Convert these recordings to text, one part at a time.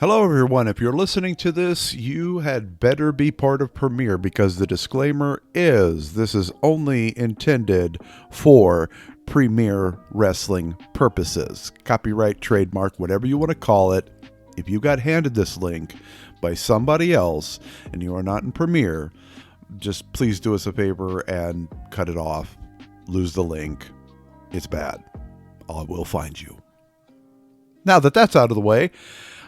Hello, everyone. If you're listening to this, you had better be part of Premiere because the disclaimer is this is only intended for Premiere Wrestling purposes. Copyright, trademark, whatever you want to call it. If you got handed this link by somebody else and you are not in Premiere, just please do us a favor and cut it off. Lose the link. It's bad. I will find you. Now that that's out of the way,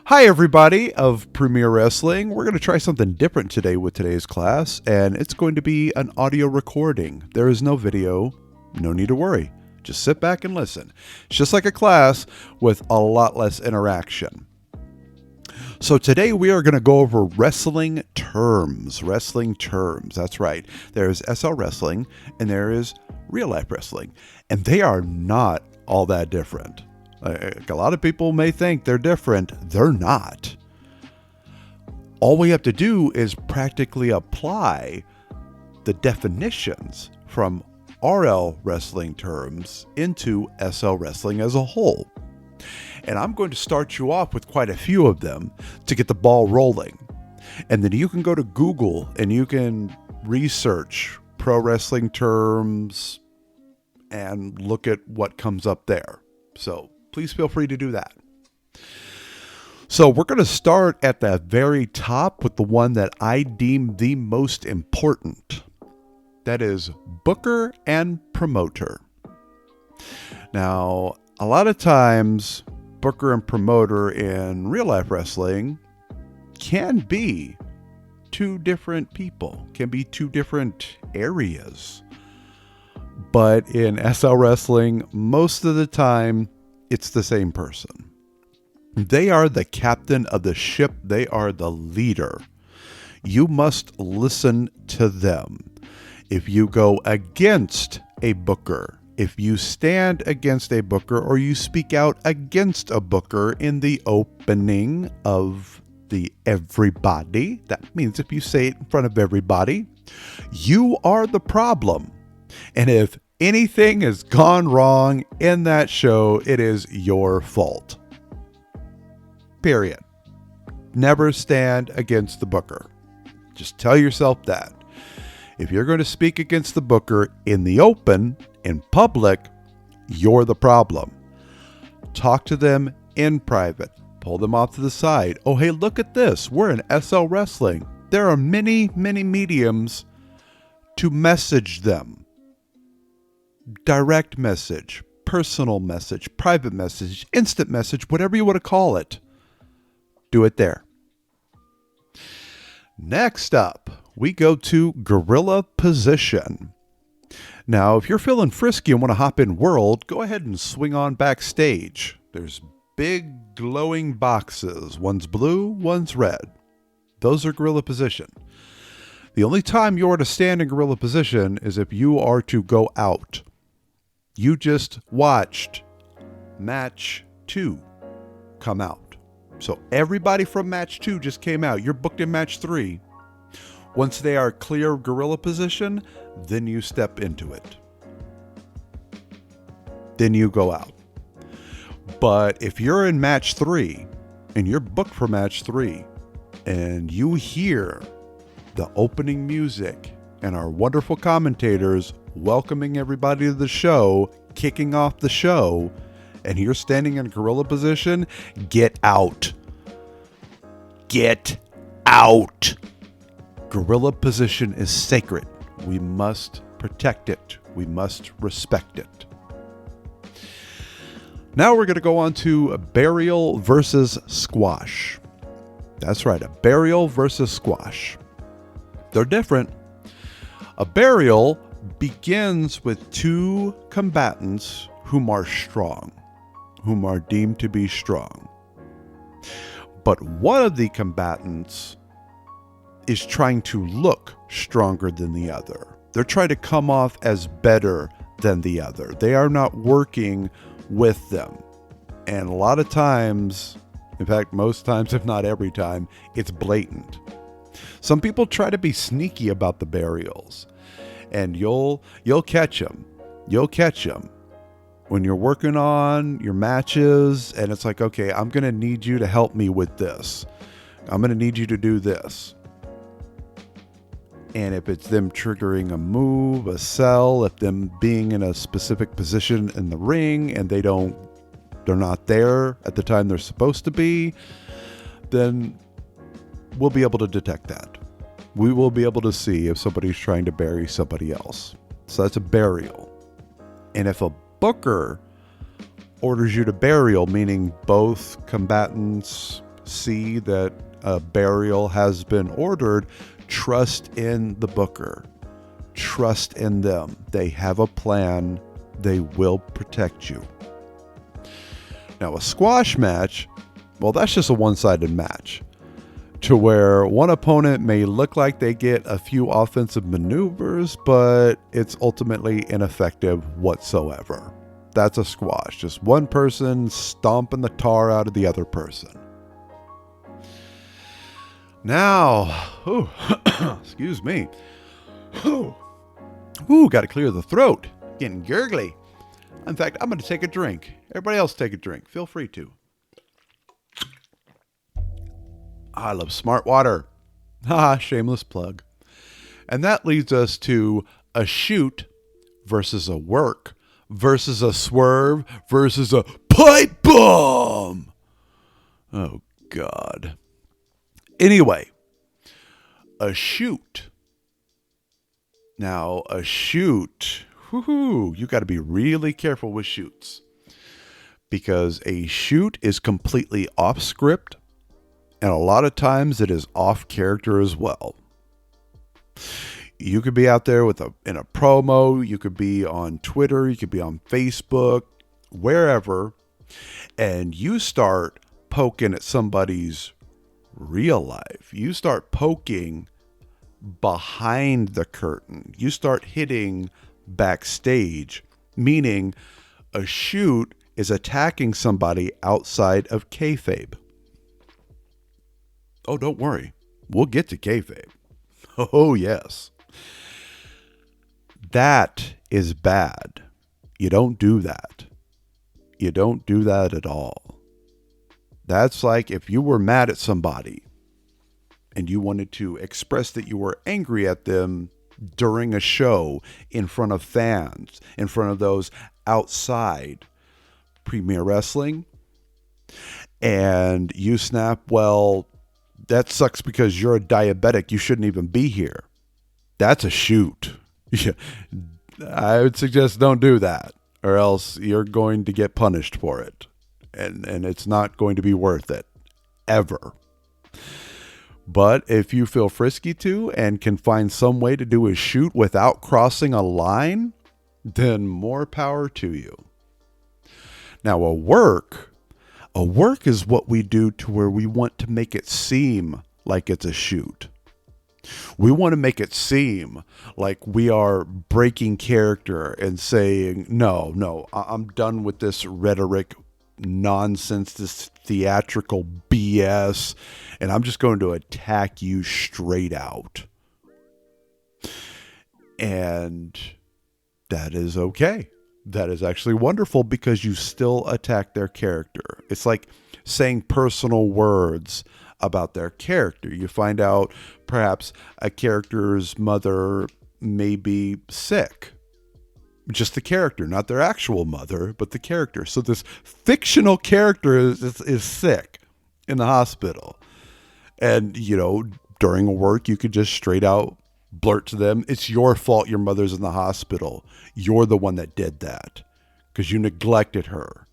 hi, everybody of Premiere Wrestling. We're going to try something different today with today's class, and it's going to be an audio recording. There is no video. No need to worry. Just sit back and listen. It's just like a class with a lot less interaction. So today we are going to go over wrestling terms. Wrestling terms. That's right. There's SL Wrestling, and there is real life wrestling. And they are not all that different. Like a lot of people may think they're different. They're not. All we have to do is practically apply the definitions from RL wrestling terms into SL wrestling as a whole. And I'm going to start you off with quite a few of them to get the ball rolling. And then you can go to Google and you can research pro wrestling terms and look at what comes up there. So please feel free to do that. So we're going to start at the very top with the one that I deem the most important. That is booker and promoter. Now, a lot of times, booker and promoter in real life wrestling can be two different people, can be two different areas. But in SL wrestling, most of the time, it's the same person. They are the captain of the ship. They are the leader. You must listen to them. If you go against a booker, if you stand against a booker or you speak out against a booker in the opening of the everybody, that means if you say it in front of everybody, you are the problem. And if anything has gone wrong in that show, it is your fault. Period. Never stand against the booker. Just tell yourself that. If you're going to speak against the booker in the open, in public, you're the problem. Talk to them in private. Pull them off to the side. Oh, hey, look at this. We're in SL Wrestling. There are many, many mediums to message them. Direct message, personal message, private message, instant message, whatever you want to call it. Do it there. Next up, we go to gorilla position. Now, if you're feeling frisky and want to hop in world, go ahead and swing on backstage. There's big glowing boxes. One's blue, one's red. Those are gorilla position. The only time you are to stand in gorilla position is if you are to go out. You just watched match 2 come out. So everybody from match 2 just came out. You're booked in match 3. Once they are clear of gorilla position, then you step into it. Then you go out. But if you're in match 3 and you're booked for match 3 and you hear the opening music and our wonderful commentators welcoming everybody to the show, kicking off the show, and you're standing in gorilla position, get out. Get out. Gorilla position is sacred. We must protect it. We must respect it. Now we're going to go on to burial versus squash. That's right, a burial versus squash. They're different. A burial begins with two combatants whom are strong, whom are deemed to be strong. But one of the combatants is trying to look stronger than the other. They're trying to come off as better than the other. They are not working with them. And a lot of times, in fact, most times, if not every time, it's blatant. Some people try to be sneaky about the burials, and you'll catch them. You'll catch them When you're working on your matches and it's like, okay, I'm going to need you to help me with this. I'm going to need you to do this. And if it's them triggering a move, a sell, if them being in a specific position in the ring and they're not there at the time they're supposed to be, then we'll be able to detect that. We will be able to see if somebody's trying to bury somebody else. So that's a burial. And if a booker orders you to burial, meaning both combatants see that a burial has been ordered, trust in the booker. Trust in them. They have a plan. They will protect you. Now, a squash match, well, that's just a one-sided match, to where one opponent may look like they get a few offensive maneuvers, but it's ultimately ineffective whatsoever. That's a squash. Just one person stomping the tar out of the other person. Now, excuse me. Got to clear the throat. Getting gurgly. In fact, I'm going to take a drink. Everybody else take a drink. Feel free to. I love smart water. Shameless plug. And that leads us to a shoot versus a work versus a swerve versus a pipe bomb. Oh, God. Anyway, a shoot. Now, a shoot, you got to be really careful with shoots, because a shoot is completely off script, and a lot of times it is off character as well. You could be out there in a promo, you could be on Twitter, you could be on Facebook, wherever, and you start poking at somebody's real life. You start poking behind the curtain. You start hitting backstage, meaning a shoot is attacking somebody outside of kayfabe. Oh, don't worry. We'll get to kayfabe. Oh, yes. That is bad. You don't do that. You don't do that at all. That's like if you were mad at somebody and you wanted to express that you were angry at them during a show in front of fans, in front of those outside Premier Wrestling, and you snap, well, that sucks because you're a diabetic. You shouldn't even be here. That's a shoot. I would suggest don't do that, or else you're going to get punished for it. And it's not going to be worth it, ever. But if you feel frisky to and can find some way to do a shoot without crossing a line, then more power to you. Now, a work is what we do to where we want to make it seem like it's a shoot. We want to make it seem like we are breaking character and saying, no, I'm done with this rhetoric nonsense, this theatrical BS, and I'm just going to attack you straight out. And that is okay. That is actually wonderful, because you still attack their character. It's like saying personal words about their character. You find out perhaps a character's mother may be sick. Just the character, not their actual mother, but the character. So this fictional character is sick in the hospital. And, during a work, you could just straight out blurt to them, it's your fault your mother's in the hospital. You're the one that did that because you neglected her.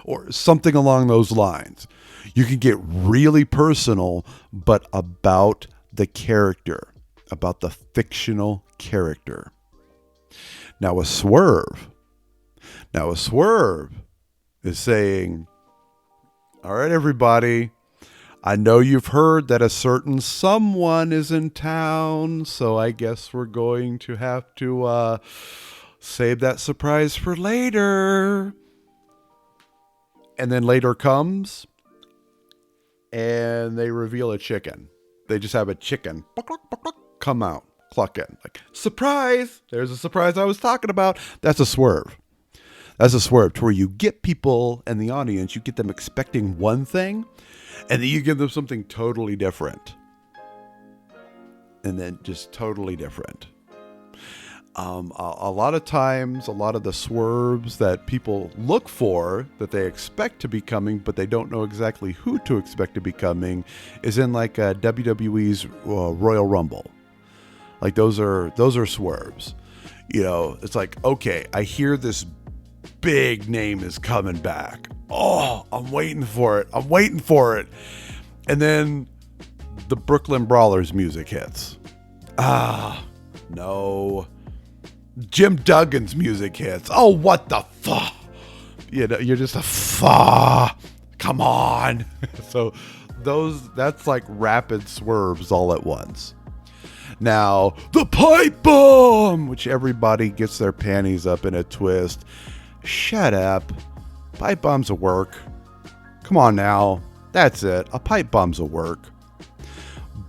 Or something along those lines. You can get really personal, but about the character, about the fictional character. Now a swerve is saying, all right, everybody, I know you've heard that a certain someone is in town, so I guess we're going to have to save that surprise for later. And then later comes, and they reveal a chicken. They just have a chicken come out, cluck in. Like, surprise! There's a surprise I was talking about. That's a swerve. That's a swerve to where you get people in the audience, you get them expecting one thing, and then you give them something totally different. And then just totally different. A lot of times, a lot of the swerves that people look for, that they expect to be coming, but they don't know exactly who to expect to be coming, is in like WWE's Royal Rumble. Like those are swerves. You know, it's like, okay, I hear this big name is coming back. Oh, I'm waiting for it. And then the Brooklyn Brawlers music hits. No. Jim Duggan's music hits. Oh, what the fuck? You know, you're just a fuck. Come on. So that's like rapid swerves all at once. Now, the pipe bomb, which everybody gets their panties up in a twist. Shut up. Pipe bombs will work. Come on now. That's it. A pipe bomb's will work.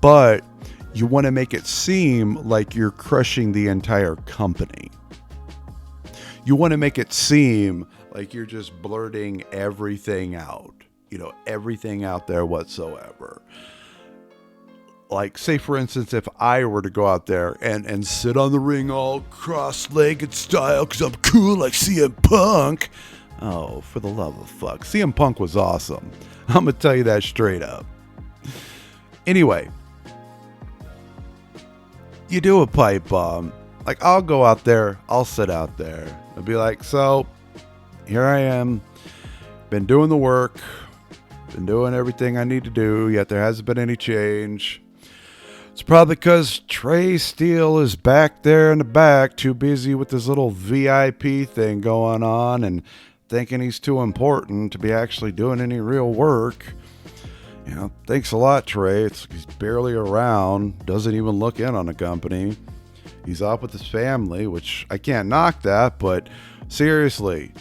But you want to make it seem like you're crushing the entire company. You want to make it seem like you're just blurting everything out. You know, everything out there whatsoever. Like, say, for instance, if I were to go out there and sit on the ring all cross-legged style because I'm cool like CM Punk. Oh, for the love of fuck. CM Punk was awesome. I'm going to tell you that straight up. Anyway. You do a pipe bomb. Like, I'll go out there. I'll sit out there. I'll be like, so, here I am. Been doing the work. Been doing everything I need to do, yet there hasn't been any change. It's probably because Trey Steele is back there in the back, too busy with this little VIP thing going on and thinking he's too important to be actually doing any real work. You know, thanks a lot, Trey. He's barely around, doesn't even look in on the company. He's off with his family, which I can't knock that, but seriously,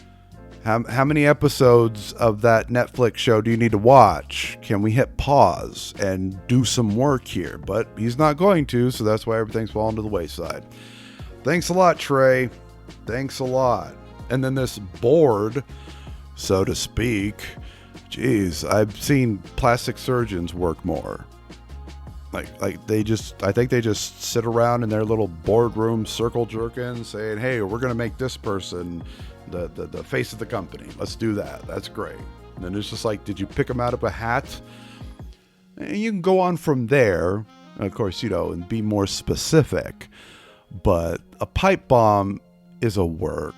how many episodes of that Netflix show do you need to watch? Can we hit pause and do some work here? But he's not going to, so that's why everything's falling to the wayside. Thanks a lot, Trey. Thanks a lot. And then this board, so to speak, jeez, I've seen plastic surgeons work more. I think they just sit around in their little boardroom circle jerking saying, hey, we're going to make this person the face of the company. Let's do that. That's great. And then it's just like, did you pick them out of a hat? And you can go on from there, of course, you know, and be more specific. But a pipe bomb is a work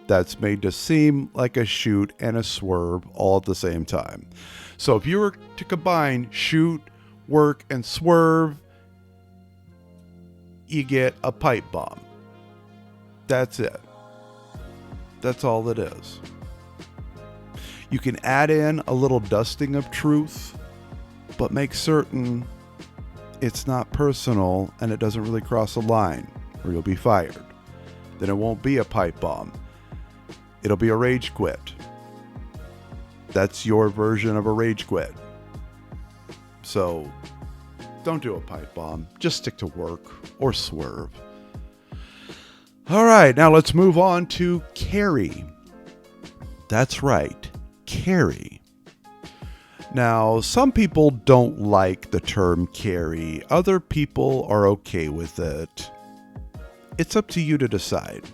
that's made to seem like a shoot and a swerve all at the same time. So if you were to combine shoot, work, and swerve, you get a pipe bomb. That's it. That's all it is. You can add in a little dusting of truth, but make certain it's not personal and it doesn't really cross a line, or you'll be fired. Then it won't be a pipe bomb. It'll be a rage quit. That's your version of a rage quit. So, don't do a pipe bomb. Just stick to work or swerve. All right, now let's move on to carry. That's right, carry. Now, some people don't like the term carry. Other people are okay with it. It's up to you to decide.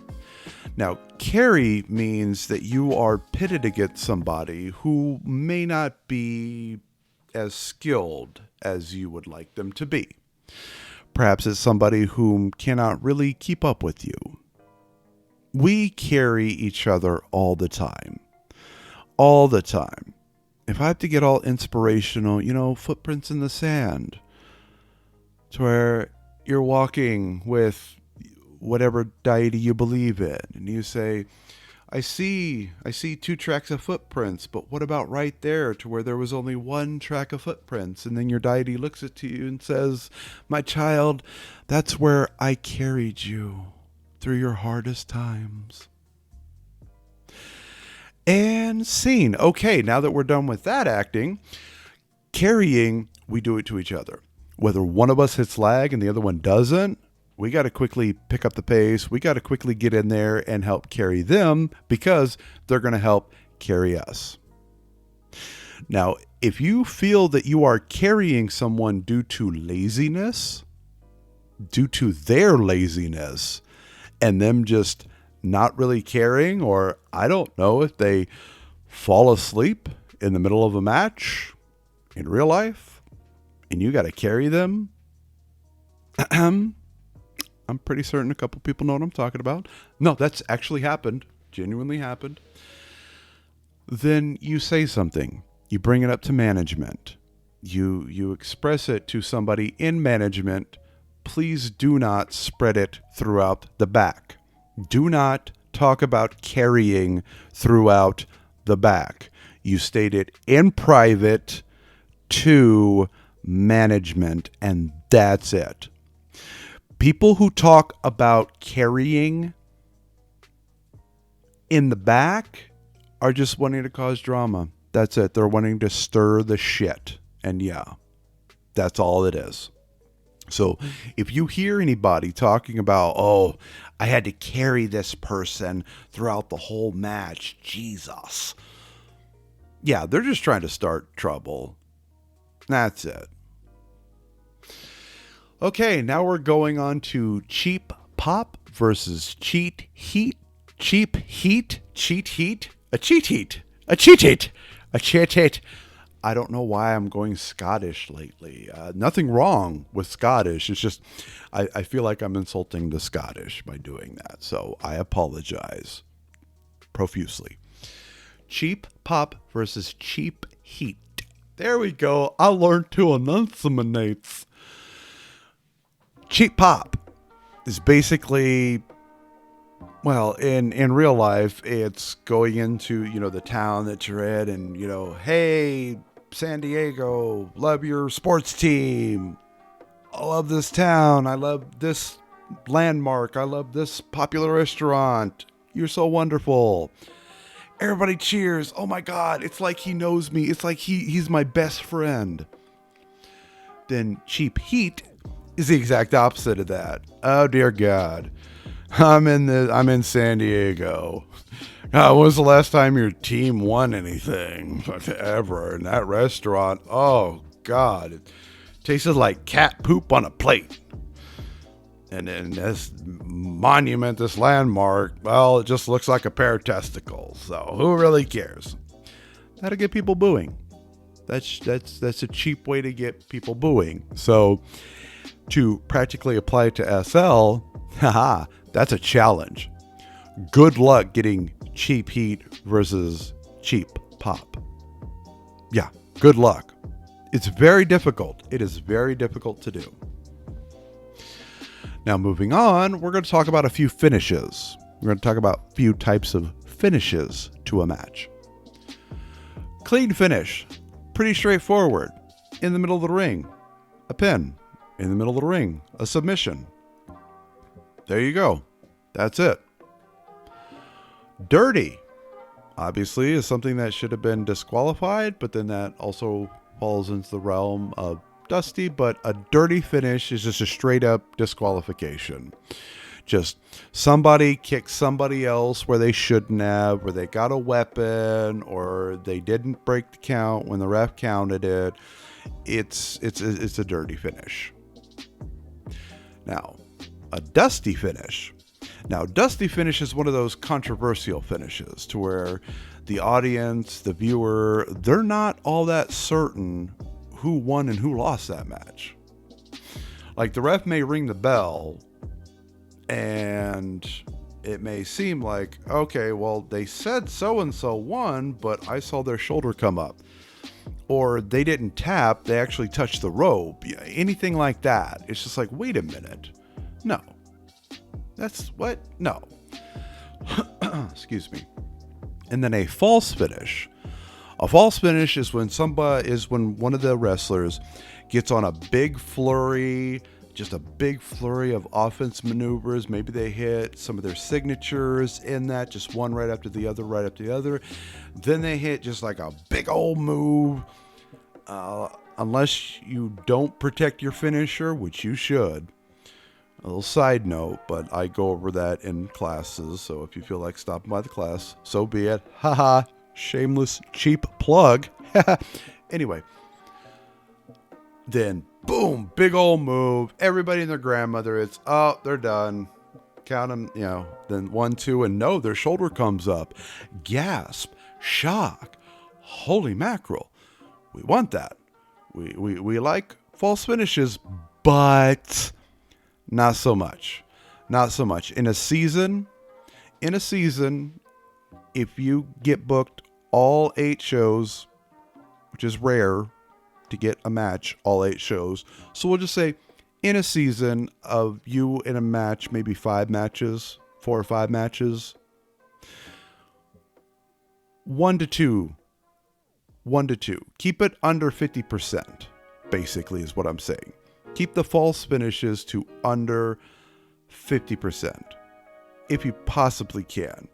Now, carry means that you are pitted against somebody who may not be as skilled as you would like them to be. Perhaps it's somebody whom cannot really keep up with you. We carry each other all the time. All the time. If I have to get all inspirational, you know, footprints in the sand, to where you're walking with whatever deity you believe in, and you say, I see 2 tracks of footprints, but what about right there to where there was only 1 track of footprints? And then your deity looks at you and says, my child, that's where I carried you through your hardest times. And scene. Okay, now that we're done with that acting, carrying, we do it to each other. Whether one of us hits lag and the other one doesn't, we got to quickly pick up the pace. We got to quickly get in there and help carry them because they're going to help carry us. Now, if you feel that you are carrying someone due to laziness, due to their laziness, and them just not really caring, or I don't know if they fall asleep in the middle of a match in real life and you got to carry them, I'm pretty certain a couple people know what I'm talking about. No, that's actually happened, genuinely happened. Then you say something. You bring it up to management. You express it to somebody in management. Please do not spread it throughout the back. Do not talk about carrying throughout the back. You state it in private to management, and that's it. People who talk about carrying in the back are just wanting to cause drama. That's it. They're wanting to stir the shit. And yeah, that's all it is. So if you hear anybody talking about, oh, I had to carry this person throughout the whole match, Jesus. Yeah, they're just trying to start trouble. That's it. Okay, now we're going on to Cheap Pop versus Cheat Heat. Cheap Heat? Cheat Heat? A cheat heat. A cheat heat. A cheat heat. I don't know why I'm going Scottish lately. Nothing wrong with Scottish. It's just I feel like I'm insulting the Scottish by doing that. So I apologize profusely. Cheap Pop versus Cheap Heat. There we go. I learned to enunciate. Cheap Pop is basically, well, in real life, it's going into, the town that you're in and, hey, San Diego, love your sports team. I love this town. I love this landmark. I love this popular restaurant. You're so wonderful. Everybody cheers. Oh my God. It's like he knows me. It's like he's my best friend. Then Cheap Heat is the exact opposite of that. Oh dear God. I'm in San Diego. When was the last time your team won anything ever in that restaurant? Oh God, it tasted like cat poop on a plate. And then this monument, this landmark, well, it just looks like a pair of testicles. So who really cares? That'll get people booing. That's a cheap way to get people booing. So to practically apply it to SL, haha, that's a challenge. Good luck getting Cheap Heat versus Cheap Pop. Yeah, good luck. It's very difficult. It is very difficult to do. Now, moving on, we're going to talk about a few finishes. We're going to talk about a few types of finishes to a match. Clean finish. Pretty straightforward. In the middle of the ring. A pin. In the middle of the ring. A submission. There you go. That's it. Dirty, obviously, is something that should have been disqualified, but then that also falls into the realm of dusty. But a dirty finish is just a straight up disqualification. Just somebody kicked somebody else where they shouldn't have, or they got a weapon, or they didn't break the count when the ref counted it. It's a dirty finish. Now, a dusty finish. Now, dusty finish is one of those controversial finishes to where the audience, the viewer, they're not all that certain who won and who lost that match. Like, the ref may ring the bell and it may seem like, okay, well, they said so-and-so won, but I saw their shoulder come up. Or they didn't tap, they actually touched the rope. Anything like that. It's just like, wait a minute. No. That's what? No. Excuse me. And then a false finish. A false finish is when one of the wrestlers gets on a big flurry, just a big flurry of offense maneuvers. Maybe they hit some of their signatures in that, just one right after the other, right after the other. Then they hit just like a big old move. Unless you don't protect your finisher, which you should. A little side note, but I go over that in classes, so if you feel like stopping by the class, so be it. Haha, shameless, cheap plug. Anyway, then boom, big old move. Everybody and their grandmother, it's, oh, they're done. Count them, then 1, 2, and no, their shoulder comes up. Gasp, shock, holy mackerel. We want that. We like false finishes, but not so much. Not so much. In a season, if you get booked all 8 shows, which is rare to get a match all 8 shows. So we'll just say in a season of you in a match, maybe 5 matches, 4 or 5 matches, 1 to 2. Keep it under 50%, basically, is what I'm saying. Keep the false finishes to under 50%, if you possibly can.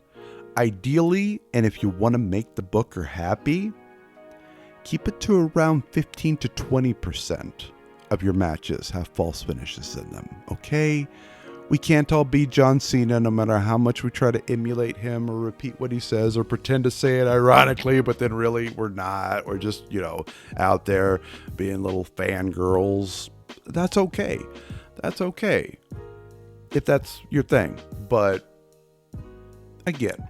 Ideally, and if you want to make the booker happy, keep it to around 15 to 20% of your matches have false finishes in them, okay? We can't all be John Cena no matter how much we try to emulate him or repeat what he says or pretend to say it ironically, but then really we're not. We're just, out there being little fangirls. That's okay. That's okay. If that's your thing. But again,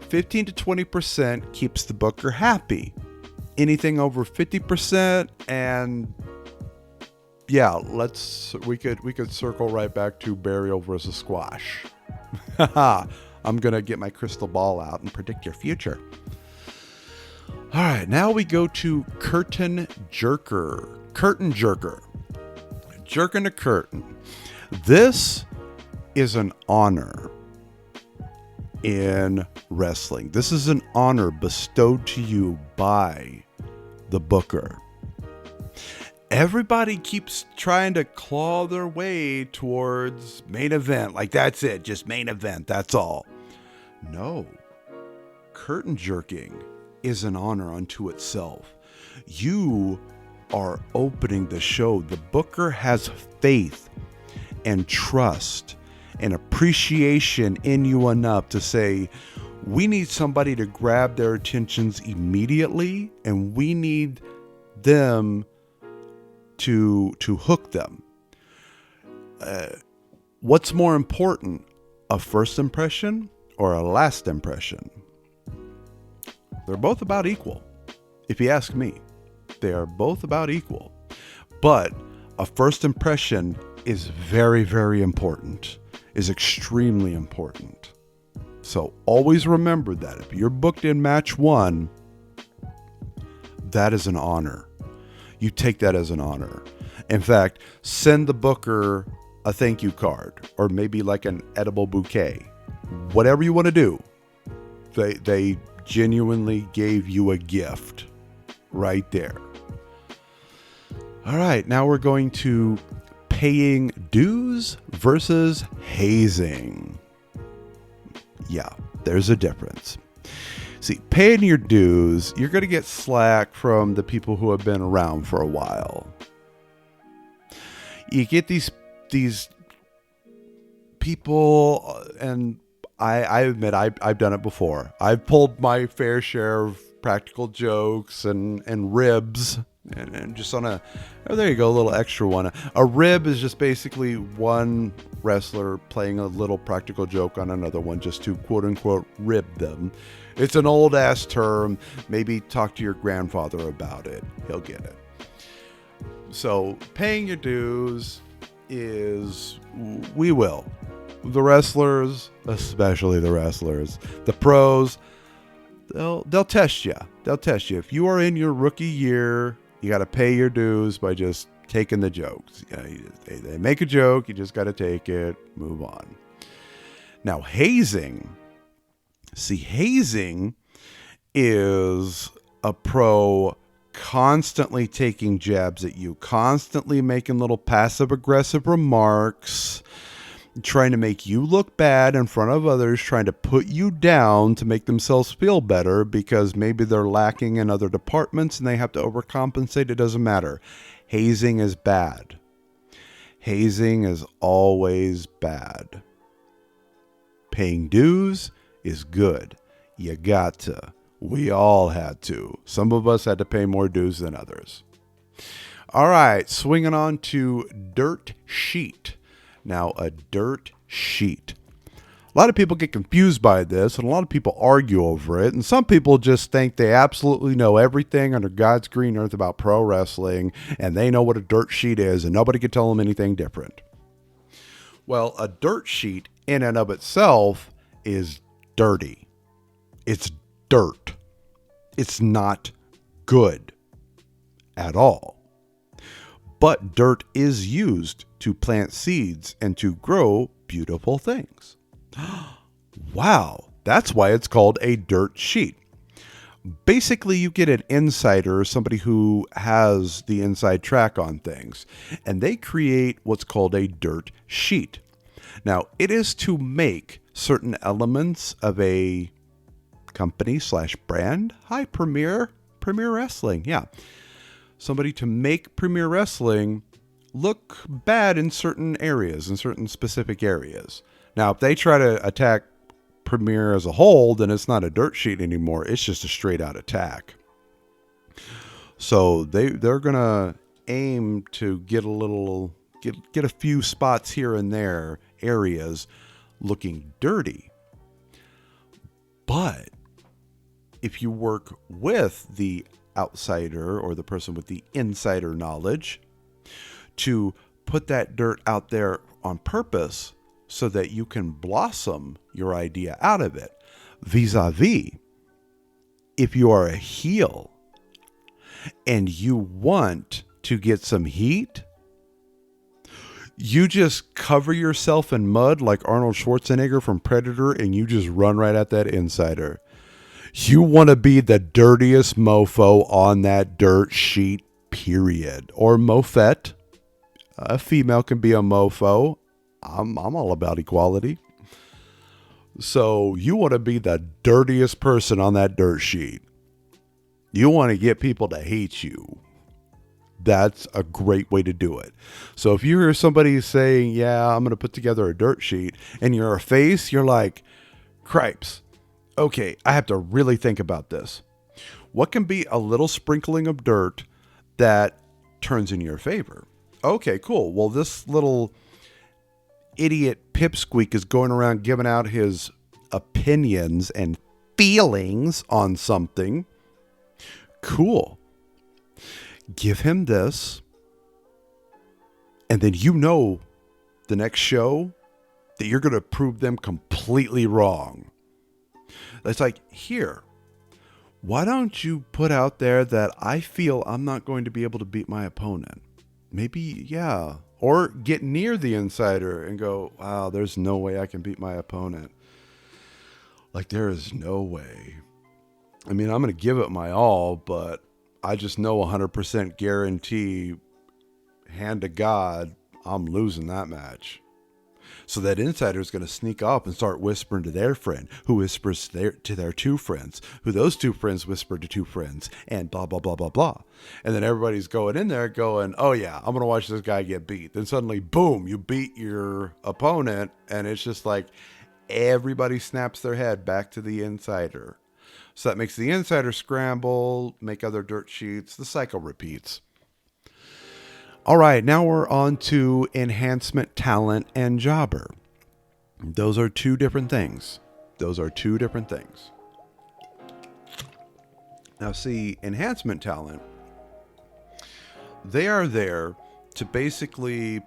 15 to 20% keeps the booker happy. Anything over 50% and yeah, we could circle right back to burial versus squash. I'm going to get my crystal ball out and predict your future. All right, now we go to curtain jerker. Curtain jerker. Jerking a curtain. This is an honor in wrestling. This is an honor bestowed to you by the booker. Everybody keeps trying to claw their way towards main event. Like, that's it, just main event, that's all. No. Curtain jerking is an honor unto itself. You are opening the show. The booker has faith and trust and appreciation in you enough to say, we need somebody to grab their attentions immediately, and we need them to hook them. What's more important, a first impression or a last impression? They're both about equal. If you ask me, they are both about equal. But a first impression is very, very important, is extremely important. So always remember that if you're booked in match 1, that is an honor. You take that as an honor. In fact, send the booker a thank you card or maybe like an edible bouquet. Whatever you want to do. They genuinely gave you a gift right there. All right, now we're going to paying dues versus hazing. Yeah, there's a difference. See, paying your dues, you're going to get slack from the people who have been around for a while. You get these people, and I admit I've done it before. I've pulled my fair share of practical jokes and ribs, and just on there you go, a little extra one. A rib is just basically one wrestler playing a little practical joke on another one just to quote unquote rib them. It's an old ass term. Maybe talk to your grandfather about it. He'll get it. So paying your dues is, we will. The wrestlers, especially the wrestlers, the pros, they'll test you. They'll test you. If you are in your rookie year, you got to pay your dues by just taking the jokes. They make a joke, you just got to take it, move on. Now, hazing. See, hazing is a pro constantly taking jabs at you, constantly making little passive-aggressive remarks, trying to make you look bad in front of others, trying to put you down to make themselves feel better because maybe they're lacking in other departments and they have to overcompensate. It doesn't matter. Hazing is bad. Hazing is always bad. Paying dues is good. You got to. We all had to. Some of us had to pay more dues than others. All right, swinging on to dirt sheet. Now, a dirt sheet. A lot of people get confused by this, and a lot of people argue over it, and some people just think they absolutely know everything under God's green earth about pro wrestling, and they know what a dirt sheet is, and nobody can tell them anything different. Well, a dirt sheet in and of itself is dirty. It's dirt. It's not good at all. But dirt is used to plant seeds and to grow beautiful things. Wow, that's why it's called a dirt sheet. Basically, you get an insider, somebody who has the inside track on things, and they create what's called a dirt sheet. Now, it is to make certain elements of a company / brand. Hi, Premier Wrestling. Yeah. Somebody to make Premier Wrestling look bad in certain areas, in certain specific areas. Now, if they try to attack Premier as a whole, then it's not a dirt sheet anymore. It's just a straight out attack. So they're gonna aim to get a few spots here and there, areas looking dirty. But if you work with the outsider or the person with the insider knowledge to put that dirt out there on purpose so that you can blossom your idea out of it, vis-a-vis, if you are a heel and you want to get some heat, you just cover yourself in mud like Arnold Schwarzenegger from Predator and you just run right at that insider. You want to be the dirtiest mofo on that dirt sheet, period. Or mofette. A female can be a mofo. I'm all about equality. So you want to be the dirtiest person on that dirt sheet. You want to get people to hate you. That's a great way to do it. So if you hear somebody saying, yeah, I'm going to put together a dirt sheet, and you're a face, you're like, cripes. Okay, I have to really think about this. What can be a little sprinkling of dirt that turns in your favor? Okay, cool. Well, this little idiot pipsqueak is going around giving out his opinions and feelings on something. Cool. Give him this, and then you know the next show that you're going to prove them completely wrong. It's like, here, why don't you put out there that I feel I'm not going to be able to beat my opponent? Maybe, yeah. Or get near the insider and go, wow, there's no way I can beat my opponent. Like, there is no way. I mean, I'm going to give it my all, but I just know 100% guarantee, hand to God, I'm losing that match. So that insider is going to sneak up and start whispering to their friend, who whispers to their two friends, who those two friends whisper to two friends, and blah, blah, blah, blah, blah. And then everybody's going in there going, oh yeah, I'm going to watch this guy get beat. Then suddenly, boom, you beat your opponent, and it's just like everybody snaps their head back to the insider. So that makes the insider scramble, make other dirt sheets. The cycle repeats. All right, now we're on to enhancement talent and jobber. Those are two different things. Now see, enhancement talent, they are there to basically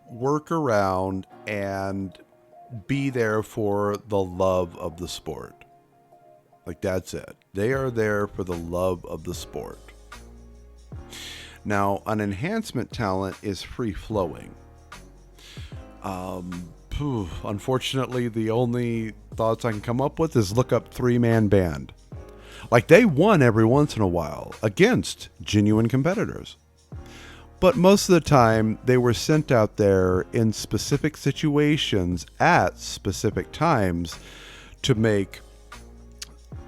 work around and be there for the love of the sport. Like, that's it. They are there for the love of the sport. Now, an enhancement talent is free-flowing. Unfortunately, the only thoughts I can come up with is look up three-man band. Like, they won every once in a while against genuine competitors. But most of the time, they were sent out there in specific situations at specific times to make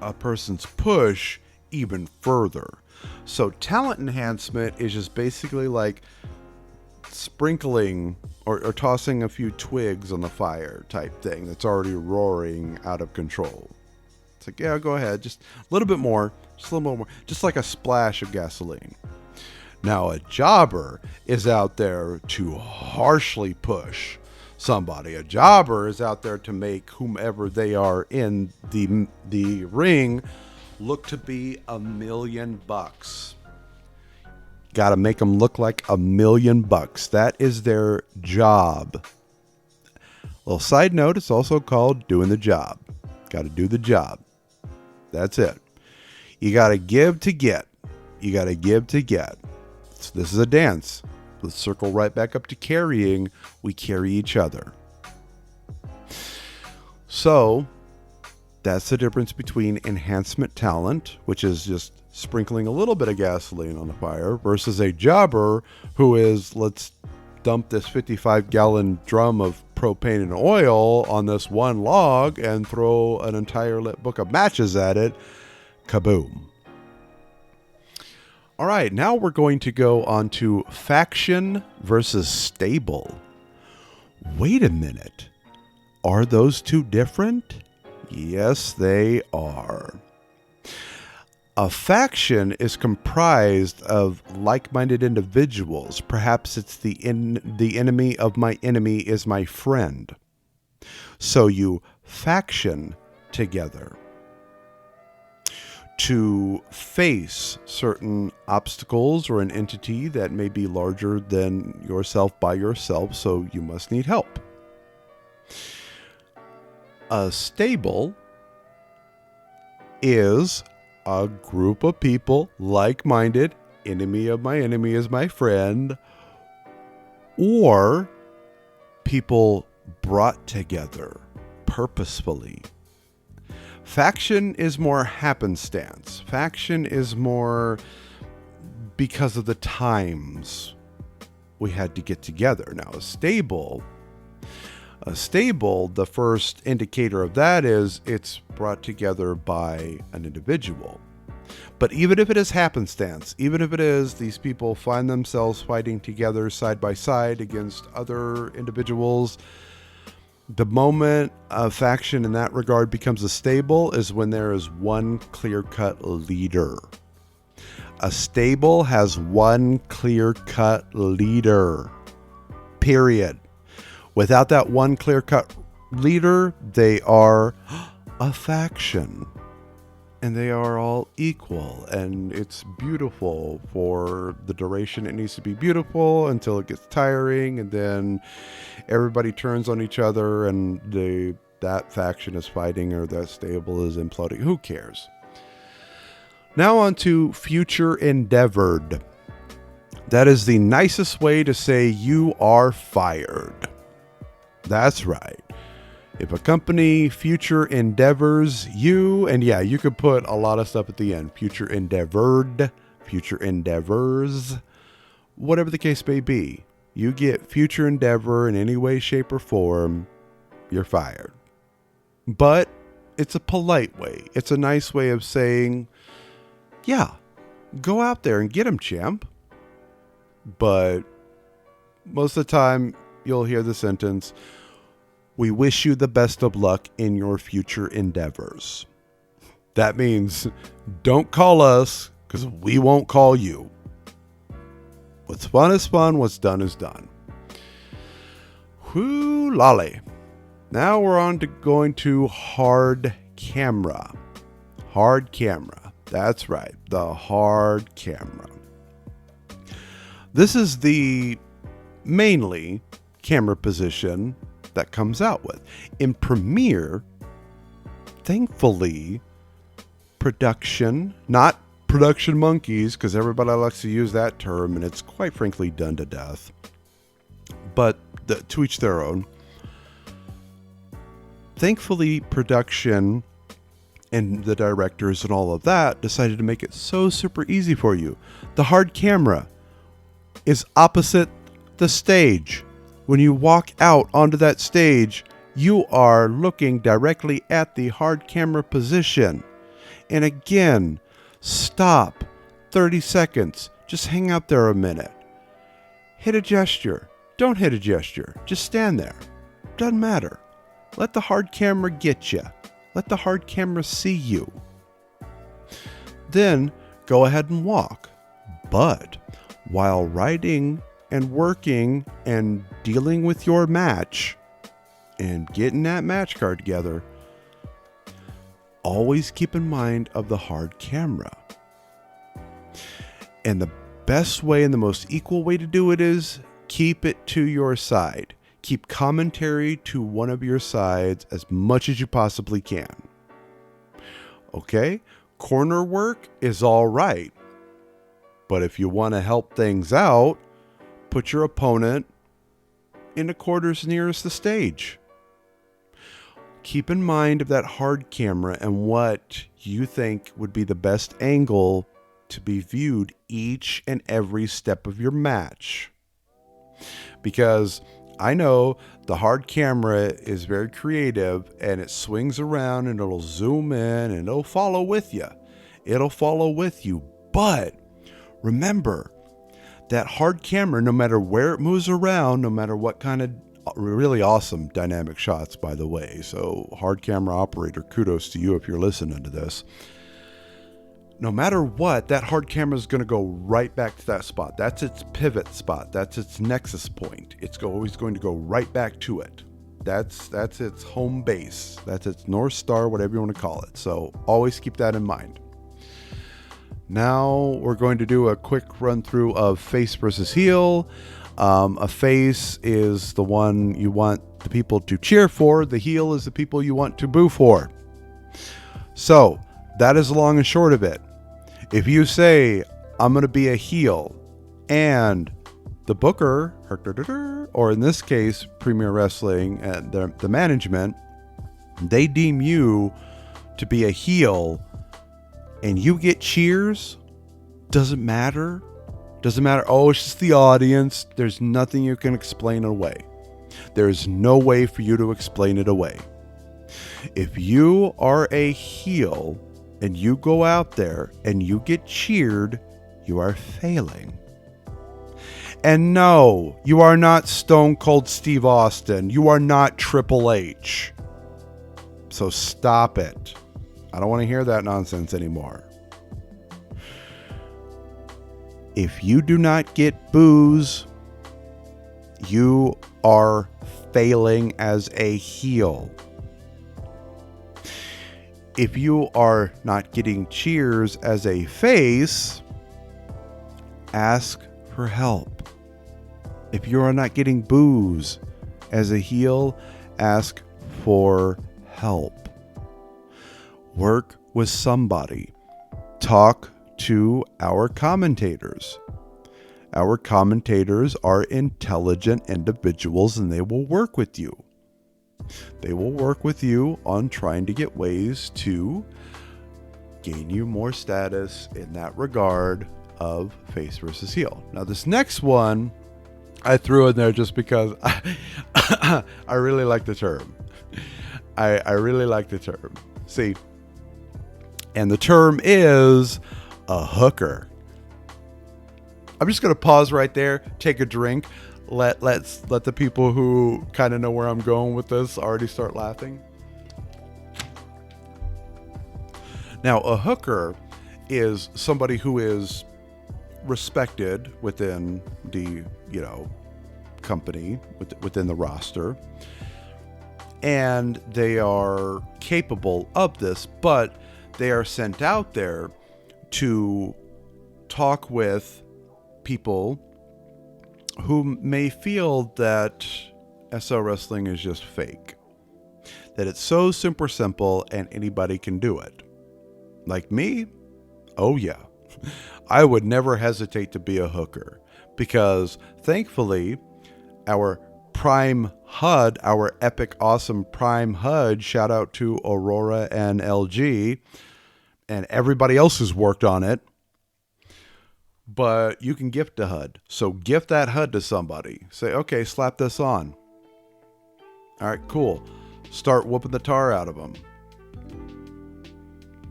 a person's push even further. So talent enhancement is just basically like sprinkling or tossing a few twigs on the fire type thing that's already roaring out of control. It's like, yeah, go ahead. Just a little bit more. Just a little more. Just like a splash of gasoline. Now, a jobber is out there to harshly push somebody. A jobber is out there to make whomever they are in the ring look to be $1,000,000. Got to make them look like $1,000,000. That is their job. Little side note, it's also called doing the job. Got to do the job. That's it. You got to give to get. You got to give to get. So this is a dance. Let's circle right back up to carrying. We carry each other. So that's the difference between enhancement talent, which is just sprinkling a little bit of gasoline on the fire, versus a jobber who is, let's dump this 55-gallon drum of propane and oil on this one log and throw an entire lit book of matches at it. Kaboom. All right, now we're going to go on to faction versus stable. Wait a minute. Are those two different? Yes, they are. A faction is comprised of like-minded individuals. Perhaps it's the enemy of my enemy is my friend. So you faction together to face certain obstacles or an entity that may be larger than yourself by yourself, so you must need help. A stable is a group of people, like-minded, enemy of my enemy is my friend, or people brought together purposefully. Faction is more happenstance. Faction is more because of the times we had to get together. Now, a stable, the first indicator of that is it's brought together by an individual. But even if it is happenstance, even if it is these people find themselves fighting together side by side against other individuals, the moment a faction in that regard becomes a stable is when there is one clear-cut leader. A stable has one clear-cut leader. Period. Without that one clear-cut leader, they are a faction. And they are all equal. And it's beautiful for the duration it needs to be beautiful until it gets tiring. And then everybody turns on each other and that faction is fighting or that stable is imploding. Who cares? Now on to future endeavored. That is the nicest way to say you are fired. That's right. If a company future endeavors you, and yeah, you could put a lot of stuff at the end. Future endeavored, future endeavors, whatever the case may be. You get future endeavor in any way, shape, or form, you're fired. But it's a polite way. It's a nice way of saying, yeah, go out there and get him, champ. But most of the time, you'll hear the sentence, we wish you the best of luck in your future endeavors. That means don't call us because we won't call you. What's fun is fun. What's done is done. Whoo lolly. Now we're on to going to hard camera. Hard camera. That's right. The hard camera. This is the mainly camera position that comes out with. In Premiere, thankfully, production, not production monkeys, because everybody likes to use that term, and it's quite frankly done to death. But to each their own. Thankfully, production and the directors and all of that decided to make it so super easy for you. The hard camera is opposite the stage. When you walk out onto that stage, you are looking directly at the hard camera position. And again, stop 30 seconds. Just hang out there a minute. Hit a gesture. Don't hit a gesture. Just stand there. Doesn't matter. Let the hard camera get you. Let the hard camera see you. Then go ahead and walk. But while writing and working and dealing with your match and getting that match card together, always keep in mind of the hard camera. And the best way and the most equal way to do it is keep it to your side. Keep commentary to one of your sides as much as you possibly can. Okay? Corner work is all right. But if you want to help things out, put your opponent in the quarters nearest the stage. Keep in mind of that hard camera and what you think would be the best angle to be viewed each and every step of your match. Because I know the hard camera is very creative and it swings around and it'll zoom in and it'll follow with you. It'll follow with you. But remember that hard camera, no matter where it moves around, no matter what kind of really awesome dynamic shots, by the way. So hard camera operator, kudos to you if you're listening to this. No matter what, that hard camera is going to go right back to that spot. That's its pivot spot. That's its nexus point. It's always going to go right back to it. That's its home base. That's its North Star, whatever you want to call it. So always keep that in mind. Now we're going to do a quick run through of face versus heel. A face is the one you want the people to cheer for. The heel is the people you want to boo for. So that is the long and short of it. If you say, I'm going to be a heel, and the booker, or in this case, Premier Wrestling and the management, they deem you to be a heel, and you get cheers, doesn't matter. Doesn't matter. Oh, it's just the audience. There's nothing you can explain away. There's no way for you to explain it away. If you are a heel and you go out there and you get cheered, you are failing. And no, you are not Stone Cold Steve Austin. You are not Triple H. So stop it. I don't want to hear that nonsense anymore. If you do not get boos, you are failing as a heel. If you are not getting cheers as a face, ask for help. If you are not getting boos as a heel, ask for help. Work with somebody. Talk to our commentators. Our commentators are intelligent individuals and they will work with you. They will work with you on trying to get ways to gain you more status in that regard of face versus heel. Now, this next one I threw in there just because I really like the term. I really like the term. See, and the term is a hooker. I'm just going to pause right there, take a drink. Let the people who kind of know where I'm going with this already start laughing. Now, a hooker is somebody who is respected within the, company, within the roster. And they are capable of this, but they are sent out there to talk with people who may feel that SO Wrestling is just fake. That it's so super simple and anybody can do it. Like me? Oh yeah. I would never hesitate to be a hooker because thankfully our Prime HUD, our epic awesome Prime HUD, shout out to Aurora and LG and everybody else who's worked on it. But you can gift a HUD. So gift that HUD to somebody. Say, okay, slap this on. All right, cool. Start whooping the tar out of them.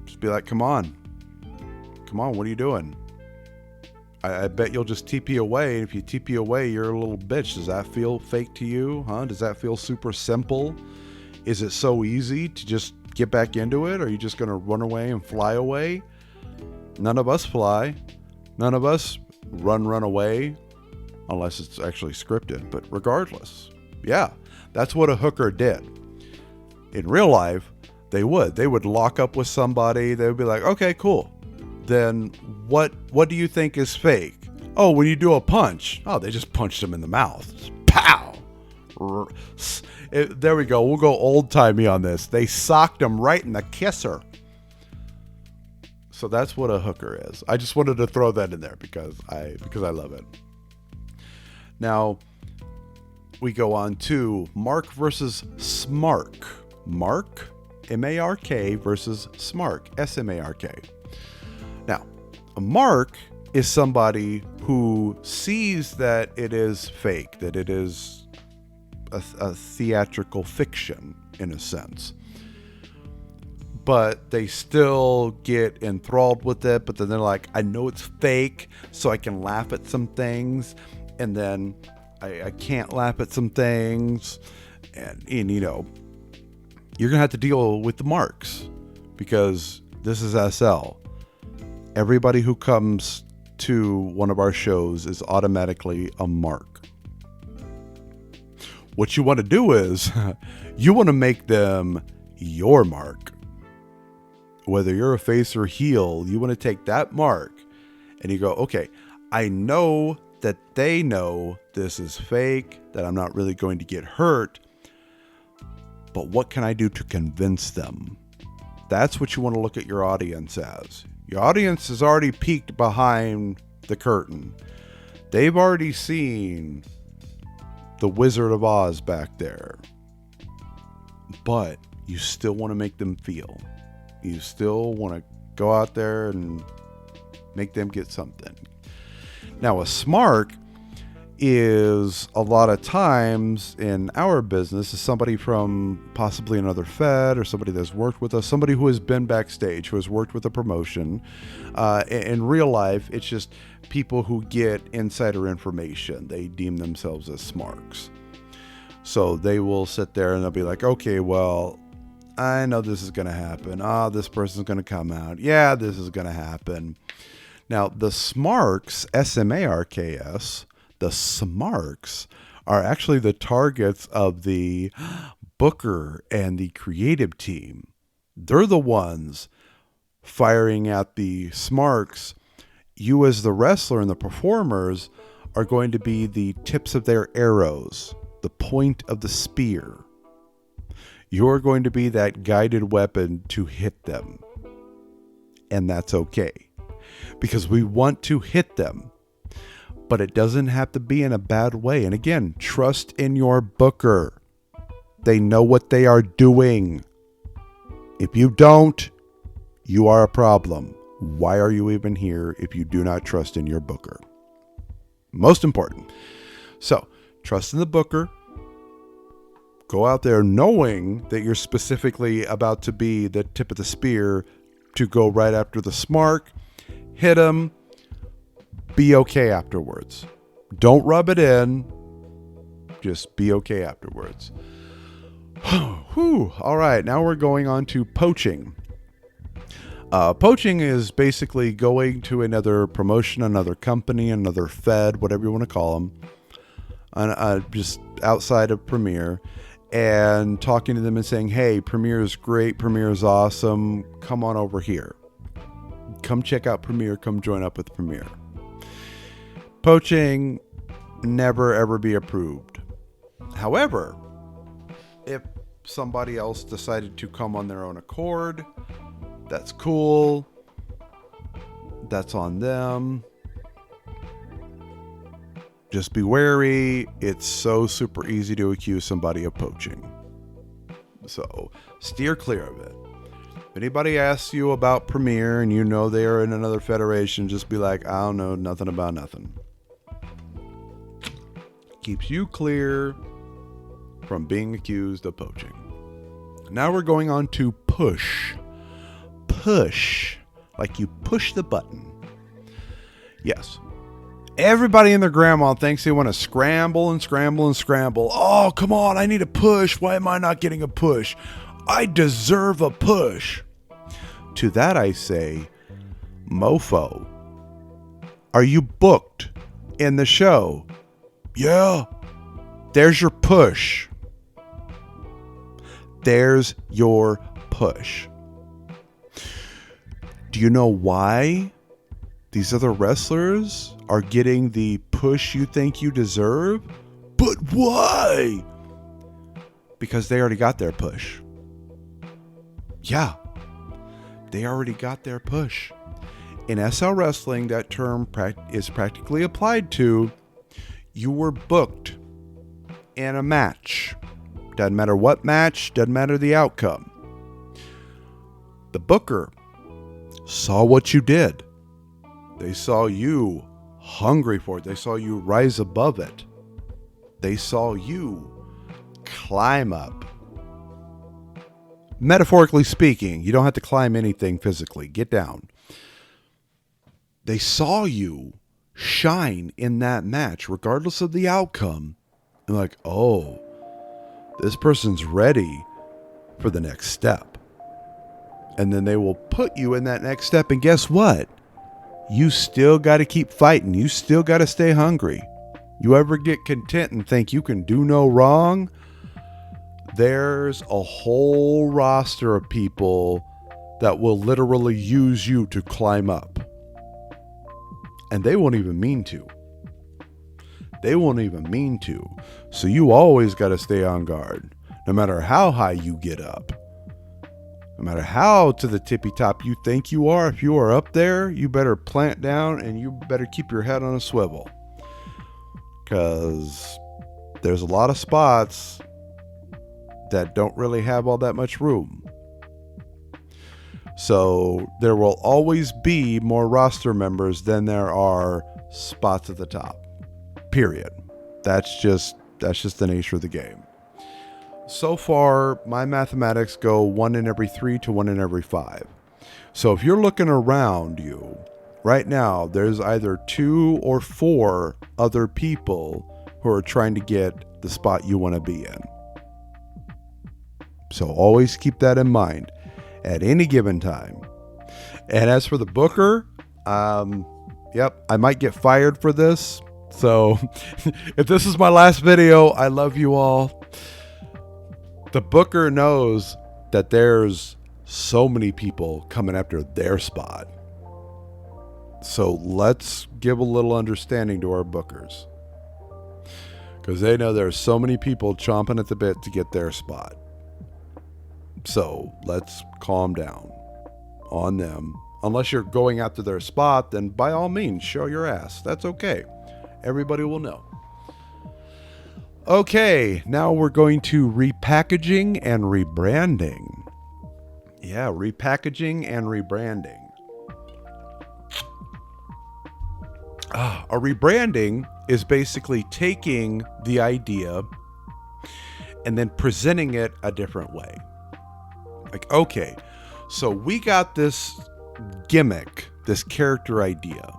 Just be like, come on. Come on, what are you doing? I bet you'll just TP away. And if you TP away, you're a little bitch. Does that feel fake to you? Huh? Does that feel super simple? Is it so easy to just get back into it? Are you just going to run away and fly away? None of us fly. None of us run away, unless it's actually scripted. But regardless, yeah, that's what a hooker did. In real life, they would lock up with somebody. They would be like, okay, cool. Then what do you think is fake? Oh, when you do a punch. Oh, they just punched him in the mouth. Just pow. There we go. We'll go old-timey on this. They socked him right in the kisser. So that's what a hooker is. I just wanted to throw that in there because I love it. Now, we go on to Mark versus Smark. Mark, M-A-R-K, versus Smark, S-M-A-R-K. Now, a mark is somebody who sees that it is fake, that it is a theatrical fiction, in a sense. But they still get enthralled with it, but then they're like, I know it's fake, so I can laugh at some things, and then I can't laugh at some things, and you know, you're going to have to deal with the marks, because this is SL. Everybody who comes to one of our shows is automatically a mark. What you want to do is, you want to make them your mark. Whether you're a face or heel, you want to take that mark and you go, okay, I know that they know this is fake, that I'm not really going to get hurt, but what can I do to convince them? That's what you want to look at your audience as. Your audience has already peeked behind the curtain. They've already seen the Wizard of Oz back there. But you still want to make them feel. You still want to go out there and make them get something. Now, a smark is a lot of times in our business is somebody from possibly another Fed or somebody that's worked with us, somebody who has been backstage, who has worked with a promotion. In real life, it's just people who get insider information. They deem themselves as smarks. So they will sit there and they'll be like, okay, well, I know this is going to happen. This person's going to come out. Yeah, this is going to happen. Now, the smarks, S-M-A-R-K-S, the smarks are actually the targets of the booker and the creative team. They're the ones firing at the smarks. You as the wrestler and the performers are going to be the tips of their arrows, the point of the spear. You're going to be that guided weapon to hit them. And that's okay. Because we want to hit them. But it doesn't have to be in a bad way. And again, trust in your booker. They know what they are doing. If you don't, you are a problem. Why are you even here if you do not trust in your booker? Most important. So, trust in the booker. Go out there knowing that you're specifically about to be the tip of the spear to go right after the smark. Hit them. Be okay afterwards. Don't rub it in. Just be okay afterwards. Whew. All right, now we're going on to poaching. Poaching is basically going to another promotion, another company, another Fed, whatever you want to call them, just outside of Premiere, and talking to them and saying, hey, Premiere is great, Premiere is awesome, come on over here. Come check out Premiere, come join up with Premiere. Poaching, never ever be approved. However, if somebody else decided to come on their own accord, that's cool. That's on them. Just be wary. It's so super easy to accuse somebody of poaching. So steer clear of it. If anybody asks you about Premiere and you know they are in another federation, just be like, I don't know nothing about nothing. Keeps you clear from being accused of poaching. Now we're going on to push. Push. Like you push the button. Yes. Everybody and their grandma thinks they want to scramble and scramble and scramble. Oh, come on, I need a push. Why am I not getting a push? I deserve a push. To that I say, mofo, are you booked in the show? Yeah. There's your push. There's your push. Do you know why these other wrestlers are getting the push you think you deserve? But why? Because they already got their push. Yeah, they already got their push. In SL Wrestling, that term is practically applied to you were booked in a match. Doesn't matter what match, doesn't matter the outcome. The booker saw what you did. They saw you hungry for it. They saw you rise above it. They saw you climb up. Metaphorically speaking, you don't have to climb anything physically. Get down. They saw you shine in that match, regardless of the outcome. And like, oh, this person's ready for the next step. And then they will put you in that next step. And guess what? You still got to keep fighting. You still got to stay hungry. You ever get content and think you can do no wrong? There's a whole roster of people that will literally use you to climb up. And they won't even mean to. They won't even mean to. So you always got to stay on guard. No matter how high you get up. No matter how to the tippy top you think you are, if you are up there, you better plant down and you better keep your head on a swivel. Because there's a lot of spots that don't really have all that much room. So there will always be more roster members than there are spots at the top. Period. That's just the nature of the game. So far, my mathematics go 1 in every 3 to 1 in every 5. So if you're looking around you, right now, there's either 2 or 4 other people who are trying to get the spot you want to be in. So always keep that in mind at any given time. And as for the booker, yep, I might get fired for this. So if this is my last video, I love you all. The booker knows that there's so many people coming after their spot. So let's give a little understanding to our bookers. Because they know there's so many people chomping at the bit to get their spot. So let's calm down on them. Unless you're going after their spot, then by all means, show your ass. That's okay. Everybody will know. Okay, now we're going to repackaging and rebranding. Yeah, repackaging and rebranding. A rebranding is basically taking the idea and then presenting it a different way. Like, okay, so we got this gimmick, this character idea.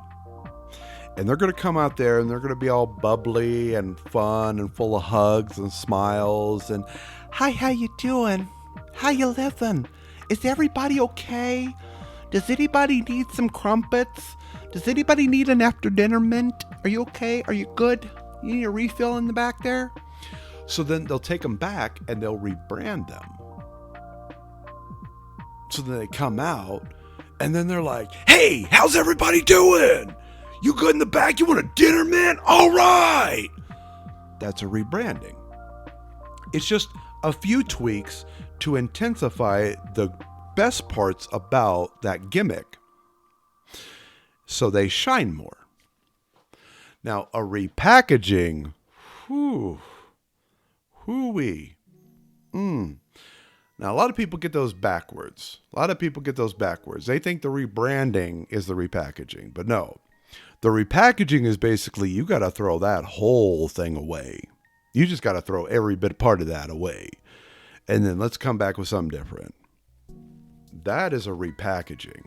And they're going to come out there and they're going to be all bubbly and fun and full of hugs and smiles and, hi, how you doing? How you living? Is everybody okay? Does anybody need some crumpets? Does anybody need an after dinner mint? Are you okay? Are you good? You need a refill in the back there? So then they'll take them back and they'll rebrand them. So then they come out and then they're like, hey, how's everybody doing? You good in the back? You want a dinner, man? All right. That's a rebranding. It's just a few tweaks to intensify the best parts about that gimmick so they shine more. Now, a repackaging, hoo-wee. Now, a lot of people get those backwards. They think the rebranding is the repackaging, but no. The repackaging is basically you got to throw that whole thing away. You just got to throw every bit part of that away. And then let's come back with something different. That is a repackaging.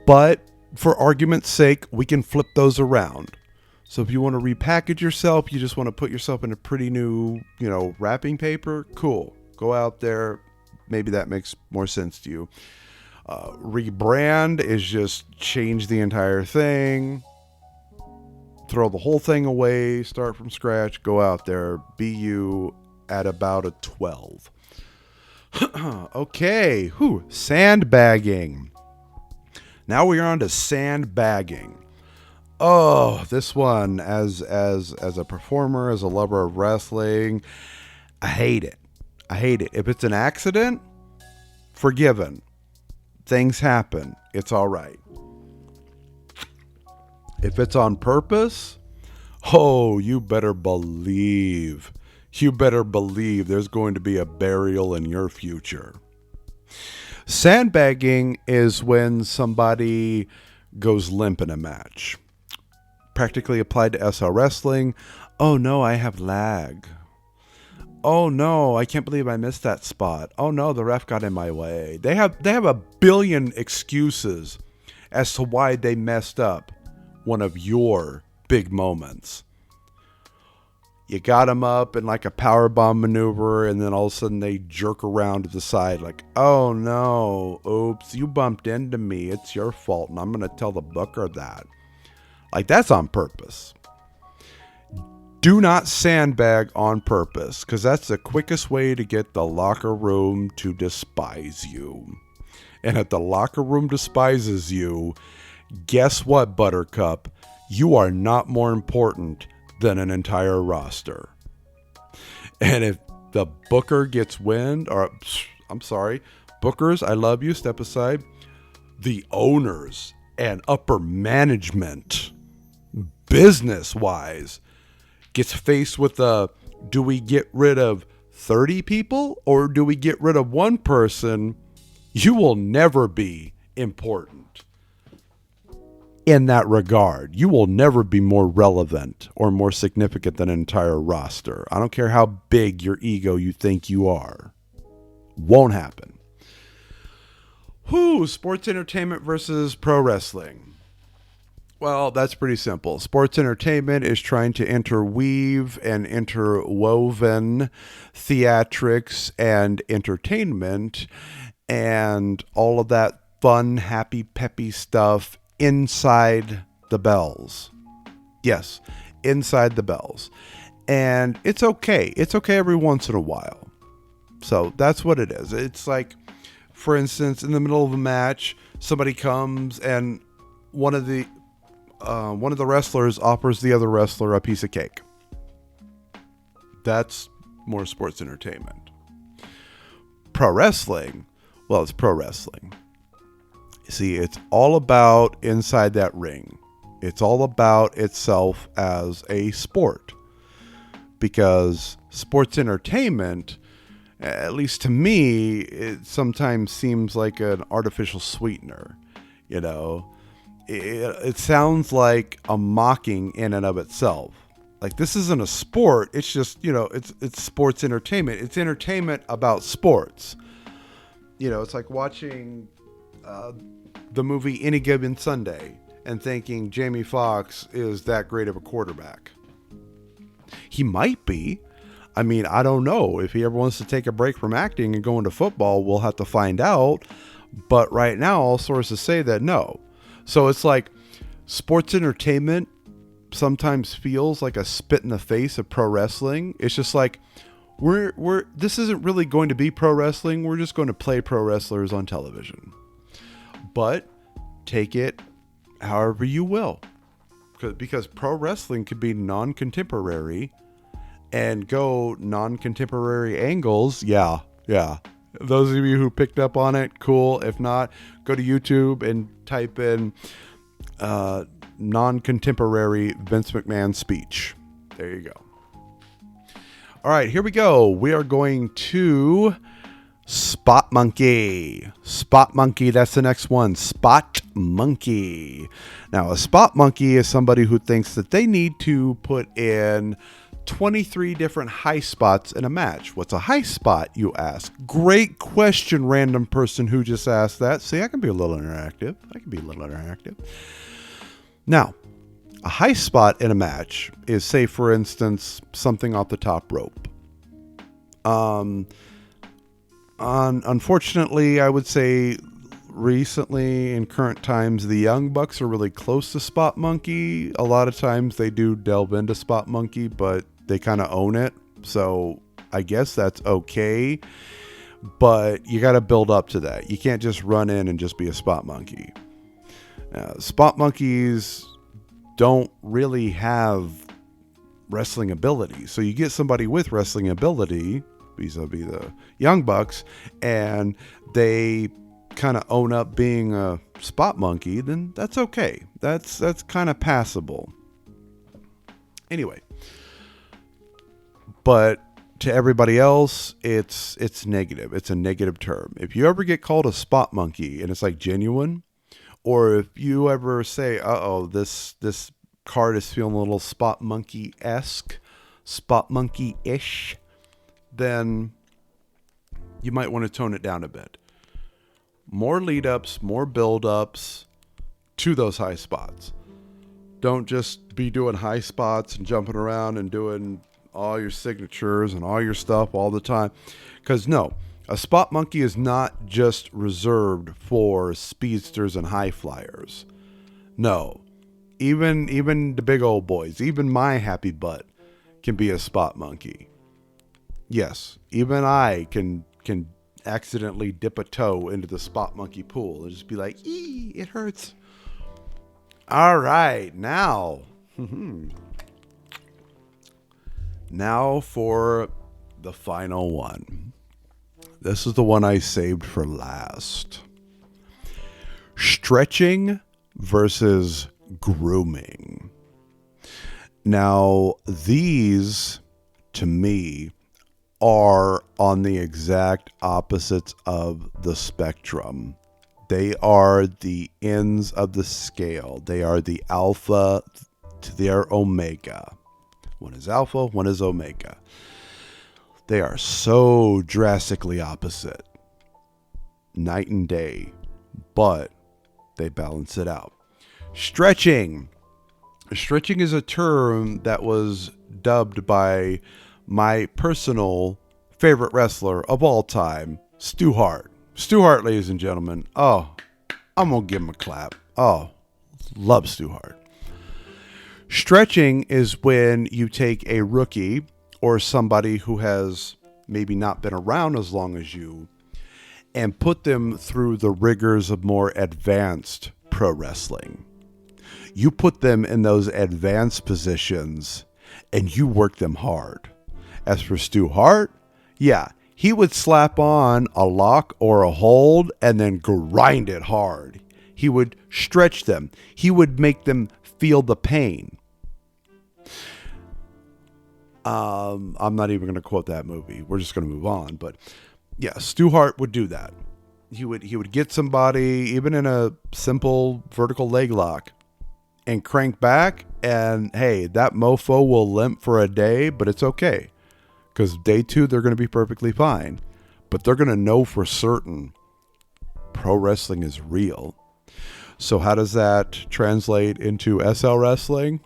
But for argument's sake, we can flip those around. So if you want to repackage yourself, you just want to put yourself in a pretty new, wrapping paper, cool. Go out there. Maybe that makes more sense to you. Rebrand is just change the entire thing. Throw the whole thing away. Start from scratch. Go out there. Be you at about a 12. Okay. Sandbagging. Now we are on to sandbagging. Oh, this one, as a performer, as a lover of wrestling, I hate it. If it's an accident, forgiven. Things happen. It's all right. If it's on purpose, you better believe. There's going to be a burial in your future. Sandbagging is when somebody goes limp in a match. Practically applied to SL Wrestling. Oh no, I have lag. Oh no, I can't believe I missed that spot. Oh no, the ref got in my way. They have a billion excuses as to why they messed up one of your big moments. You got them up in like a powerbomb maneuver, and then all of a sudden they jerk around to the side like, oh no, oops, you bumped into me. It's your fault, and I'm going to tell the booker that. Like, that's on purpose. Do not sandbag on purpose, because that's the quickest way to get the locker room to despise you. And if the locker room despises you, guess what, Buttercup? You are not more important than an entire roster. And if the booker gets wind, bookers, I love you, step aside. The owners and upper management, business-wise, gets faced with do we get rid of 30 people or do we get rid of one person? You will never be important in that regard. You will never be more relevant or more significant than an entire roster. I don't care how big your ego you think you are. Won't happen. Sports entertainment versus pro wrestling. Well, that's pretty simple. Sports entertainment is trying to interweave and interwoven theatrics and entertainment and all of that fun, happy, peppy stuff inside the bells. Yes, inside the bells. And it's okay. It's okay every once in a while. So that's what it is. It's like, for instance, in the middle of a match, somebody comes and one of the wrestlers offers the other wrestler a piece of cake. That's more sports entertainment. Pro wrestling, well, it's pro wrestling. See, it's all about inside that ring. It's all about itself as a sport. Because sports entertainment, at least to me, it sometimes seems like an artificial sweetener. It sounds like a mocking in and of itself. Like, this isn't a sport. It's just, it's sports entertainment. It's entertainment about sports. It's like watching the movie Any Given Sunday and thinking Jamie Foxx is that great of a quarterback. He might be. I mean, I don't know. If he ever wants to take a break from acting and go into football, we'll have to find out. But right now, all sources say that no. So it's like sports entertainment sometimes feels like a spit in the face of pro wrestling. It's just like, this isn't really going to be pro wrestling. We're just going to play pro wrestlers on television. But take it however you will. Because pro wrestling could be non-contemporary and go non-contemporary angles. Yeah. Those of you who picked up on it, cool. If not, go to YouTube and type in non-contemporary Vince McMahon speech. There you go. All right, here we go. We are going to Spot Monkey. Spot Monkey, that's the next one. Spot Monkey. Now, a spot monkey is somebody who thinks that they need to put in 23 different high spots in a match. What's a high spot, you ask? Great question, random person who just asked that. See, I can be a little interactive. Now, a high spot in a match is, say, for instance, something off the top rope. Unfortunately, I would say recently in current times, the Young Bucks are really close to Spot Monkey. A lot of times they do delve into Spot Monkey, but they kind of own it. So I guess that's okay. But you got to build up to that. You can't just run in and just be a Spot Monkey. Spot Monkeys don't really have wrestling ability. So you get somebody with wrestling ability, vis-a-vis the Young Bucks, and they kind of own up being a Spot Monkey, then that's okay. That's kind of passable. Anyway, but to everybody else, it's negative. It's a negative term. If you ever get called a Spot Monkey and it's like genuine, or if you ever say, "Uh-oh, this card is feeling a little Spot Monkey-esque, Spot Monkey-ish," then you might want to tone it down a bit. More lead-ups, more build-ups to those high spots. Don't just be doing high spots and jumping around and doing all your signatures and all your stuff all the time. Because no, a Spot Monkey is not just reserved for speedsters and high flyers. No, even the big old boys, even my happy butt can be a Spot Monkey. Yes, even I can accidentally dip a toe into the Spot Monkey pool and just be like, "Ee, it hurts." All right, now for the final one. This is the one I saved for last. Stretching versus grooming. Now, these, to me, are on the exact opposites of the spectrum. They are the ends of the scale. They are the alpha to their omega. One is alpha, one is omega. They are so drastically opposite. Night and day. But they balance it out. Stretching. Stretching is a term that was dubbed by my personal favorite wrestler of all time, Stu Hart. Stu Hart, ladies and gentlemen. Oh, I'm going to give him a clap. Oh, love Stu Hart. Stretching is when you take a rookie or somebody who has maybe not been around as long as you and put them through the rigors of more advanced pro wrestling. You put them in those advanced positions and you work them hard. As for Stu Hart, yeah, he would slap on a lock or a hold and then grind it hard. He would stretch them. He would make them feel the pain. I'm not even going to quote that movie. We're just going to move on. But yeah, Stu Hart would do that. He would get somebody, even in a simple vertical leg lock, and crank back. And hey, that mofo will limp for a day, but it's okay. Because day 2, they're going to be perfectly fine. But they're going to know for certain pro wrestling is real. So how does that translate into SL wrestling?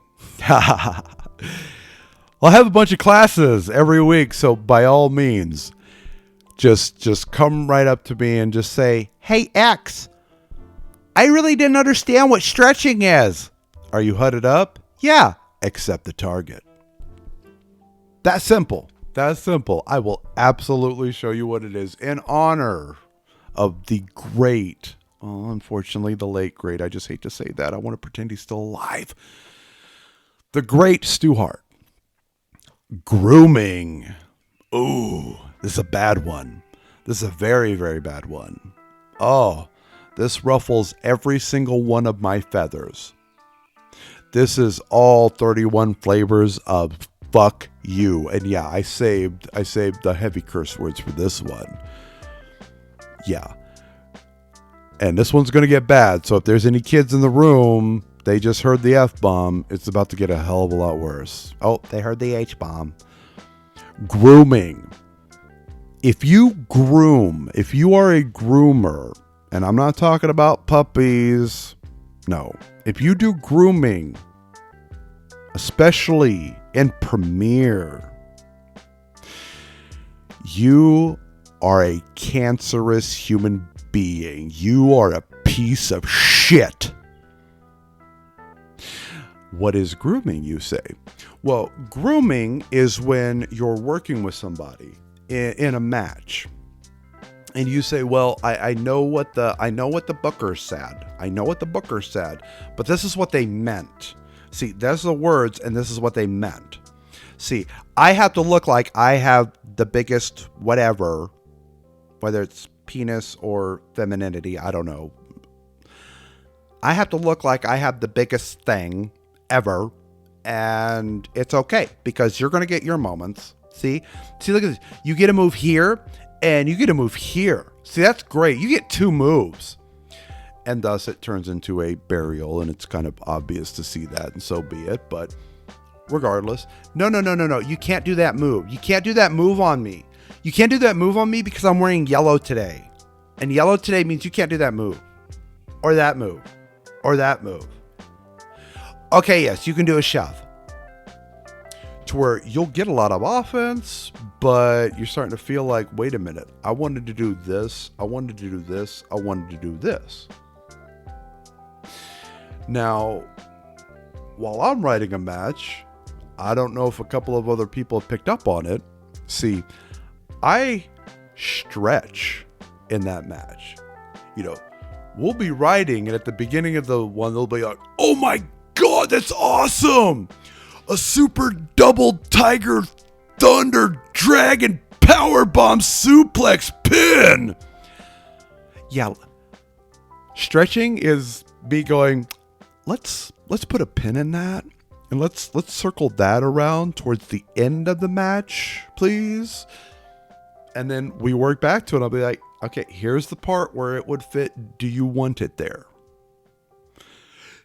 I'll have a bunch of classes every week. So by all means, just come right up to me and just say, "Hey, X, I really didn't understand what stretching is. Are you hooded up?" "Yeah." "Accept the target." That simple. That's simple. I will absolutely show you what it is in honor of the great, well, unfortunately, the late great. I just hate to say that. I want to pretend he's still alive. The great Stu Hart. Grooming. Ooh, this is a bad one. This is a very, very bad one. Oh, this ruffles every single one of my feathers. This is all 31 flavors of fuck you. And yeah, I saved the heavy curse words for this one. Yeah. And this one's going to get bad. So if there's any kids in the room, They just heard the F-bomb. It's about to get a hell of a lot worse. Oh, they heard the H-bomb. Grooming. If you are a groomer, and I'm not talking about puppies, no. If you do grooming, especially in Premiere, you are a cancerous human being. You are a piece of shit. What is grooming, you say? Well, grooming is when you're working with somebody in a match, and you say, "Well, I know what the booker said. I know what the booker said, but this is what they meant. See, there's the words, and this is what they meant. See, I have to look like I have the biggest whatever, whether it's penis or femininity, I don't know. I have to look like I have the biggest thing ever, and it's okay because you're going to get your moments. See, look at this. You get to move here and you get to move here. See, that's great. You get 2 moves. And thus it turns into a burial, and it's kind of obvious to see that, and so be it. But regardless, no. You can't do that move. You can't do that move on me. You can't do that move on me because I'm wearing yellow today. And yellow today means you can't do that move. Or that move. Or that move. Okay, yes, you can do a shove. To where you'll get a lot of offense, but you're starting to feel like, wait a minute, I wanted to do this, I wanted to do this, I wanted to do this. Now, while I'm writing a match, I don't know if a couple of other people have picked up on it. See, I stretch in that match. You know, we'll be writing, and at the beginning of the one, they'll be like, oh my God, that's awesome! A super double tiger thunder dragon powerbomb suplex pin! Yeah, stretching is me going, let's put a pin in that, and let's circle that around towards the end of the match, please. And then we work back to it. I'll be like, okay, here's the part where it would fit. Do you want it there?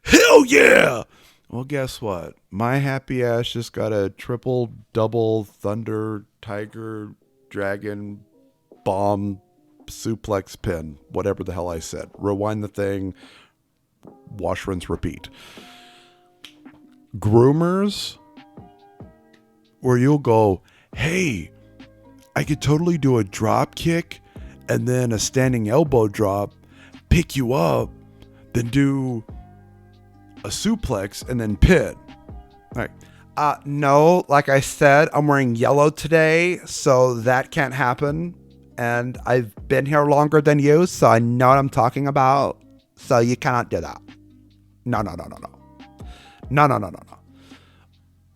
Hell yeah! Well, guess what? My happy ass just got a triple, double, thunder, tiger, dragon, bomb, suplex pin. Whatever the hell I said. Rewind the thing. Wash, rinse, repeat. Groomers, where you'll go, hey, I could totally do a drop kick and then a standing elbow drop, pick you up, then do a suplex and then pin. All right. No, like I said, I'm wearing yellow today, so that can't happen. And I've been here longer than you, so I know what I'm talking about. So you cannot do that. No. No.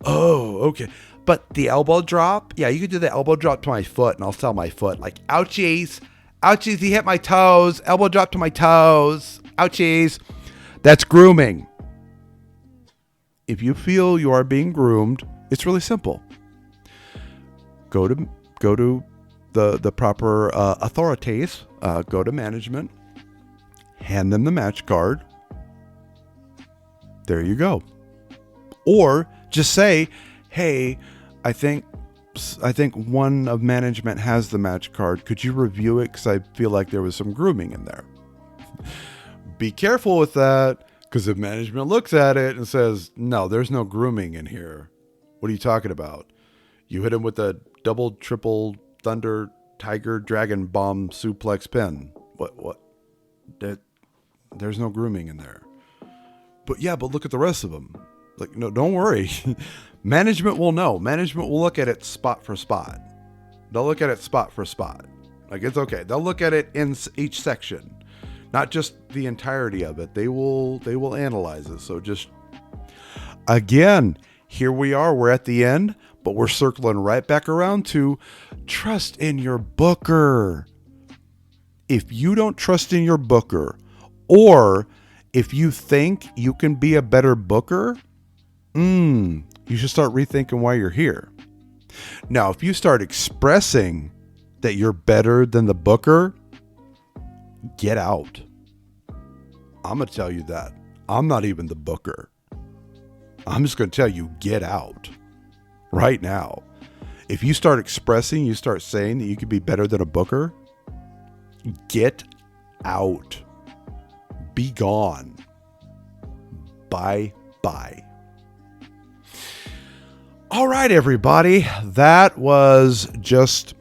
Oh, okay. But the elbow drop, yeah, you could do the elbow drop to my foot, and I'll sell my foot. Like, ouchies, he hit my toes. Elbow drop to my toes. Ouchies. That's grooming. If you feel you are being groomed, it's really simple. Go to the proper authorities. Go to management. Hand them the match card. There you go. Or just say, hey, I think one of management has the match card. Could you review it? Because I feel like there was some grooming in there. Be careful with that, because if management looks at it and says, no, there's no grooming in here. What are you talking about? You hit him with a double, triple, thunder, tiger, dragon, bomb, suplex pin. What? There's no grooming in there. But look at the rest of them. Like, no, don't worry. Management will know. Management will look at it spot for spot. They'll look at it spot for spot. Like, it's okay. They'll look at it in each section, not just the entirety of it. They will analyze it. So just, again, here we are. We're at the end, but we're circling right back around to trust in your booker. If you don't trust in your booker, or if you think you can be a better booker, you should start rethinking why you're here. Now, if you start expressing that you're better than the booker, get out. I'm going to tell you that. I'm not even the booker. I'm just going to tell you, get out right now. If you start expressing, you start saying that you could be better than a booker, get out. Be gone. Bye-bye. All right, everybody. That was just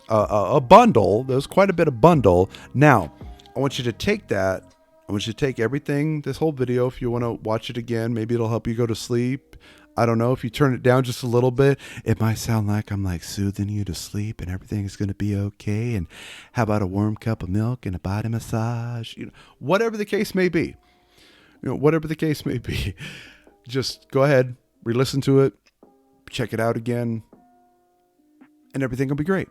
a bundle. There's quite a bit of bundle. Now, I want you to take that. I want you to take everything, this whole video, if you want to watch it again. Maybe it'll help you go to sleep. I don't know. If you turn it down just a little bit, it might sound like I'm like soothing you to sleep and everything is going to be okay. And how about a warm cup of milk and a body massage? You know, whatever the case may be. Whatever the case may be. Just go ahead, re-listen to it, check it out again, and everything will be great.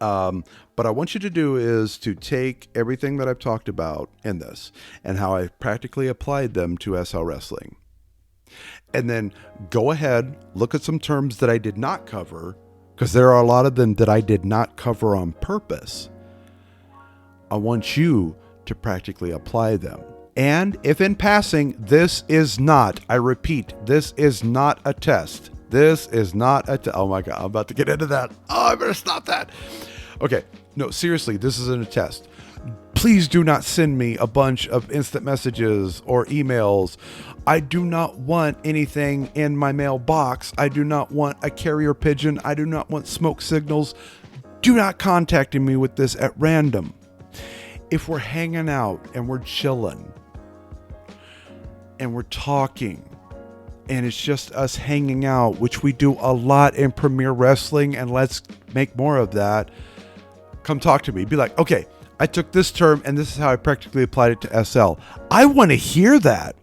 But I want you to do is to take everything that I've talked about in this and how I practically applied them to SL Wrestling. And then go ahead, look at some terms that I did not cover, because there are a lot of them that I did not cover on purpose. I want you to practically apply them. And if in passing, this is not, I repeat, this is not a test. This is not a test. Oh my God, I'm about to get into that. Oh, I better stop that. Okay, no, seriously, this isn't a test. Please do not send me a bunch of instant messages or emails. I do not want anything in my mailbox. I do not want a carrier pigeon. I do not want smoke signals. Do not contact me with this at random. If we're hanging out and we're chilling and we're talking and it's just us hanging out, which we do a lot in Premier Wrestling, and let's make more of that, come talk to me. Be like, okay, I took this term and this is how I practically applied it to SL. I want to hear that,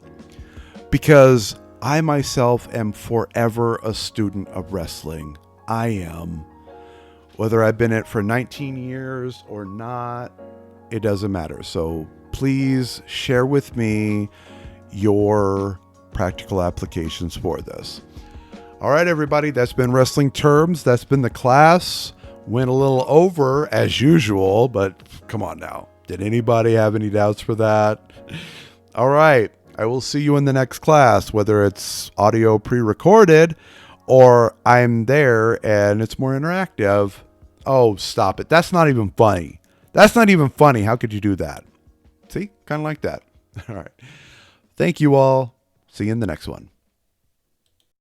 because I myself am forever a student of wrestling. I am. Whether I've been in it for 19 years or not, it doesn't matter. So please share with me your practical applications for this. All right, everybody, that's been Wrestling Terms. That's been the class. Went a little over as usual, but come on now. Did anybody have any doubts for that? All right. I will see you in the next class, whether it's audio pre-recorded or I'm there and it's more interactive. Oh, stop it. That's not even funny. That's not even funny. How could you do that? See? Kind of like that. All right. Thank you all. See you in the next one.